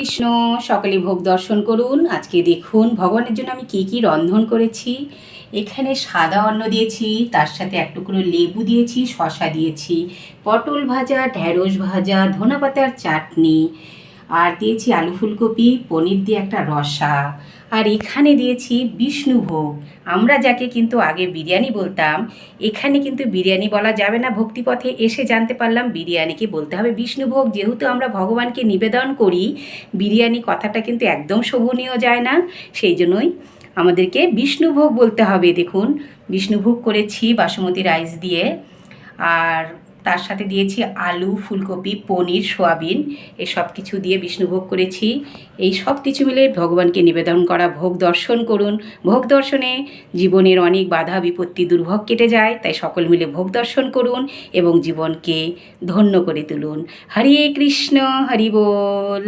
কৃষ্ণ। সকলে ভোগ দর্শন করুন। আজকে দেখুন ভগবানের জন্য আমি কি কি রন্ধন করেছি। এখানে সাদা অন্ন দিয়েছি, তার সাথে এক টুকরো লেবু দিয়েছি, শসা দিয়েছি, পটল ভাজা, ঢ্যাঁড়স ভাজা, ধনেপাতার চাটনি, আর দিয়েছি আলু ফুলকপি, পনির দিয়ে একটা রসা, আর এখানে দিয়েছি বিষ্ণুভোগ। আমরা যাকে কিন্তু আগে বিরিয়ানি বলতাম, এখানে কিন্তু বিরিয়ানি বলা যাবে না। ভক্তিপথে এসে জানতে পারলাম বিরিয়ানিকে বলতে হবে বিষ্ণুভোগ। যেহেতু আমরা ভগবানকে নিবেদন করি, বিরিয়ানি কথাটা কিন্তু একদম শোভনীয় যায় না, সেই জন্যই আমাদেরকে বিষ্ণুভোগ বলতে হবে। দেখুন, বিষ্ণুভোগ করেছি বাসমতি রাইস দিয়ে, আর তার সাথে দিয়েছি আলু, ফুলকপি, পনির, সোয়াবিন, এই সব কিছু দিয়ে বিষ্ণুভোগ করেছি। এই সব কিছু মিলে ভগবানকে নিবেদন করা ভোগ দর্শন করুন। ভোগ দর্শনে জীবনের অনেক বাধা বিপত্তি দুর্ভোগ কেটে যায়, তাই সকল মিলে ভোগ দর্শন করুন এবং জীবনকে ধন্য করে তুলুন। হরে কৃষ্ণ, হরি বল।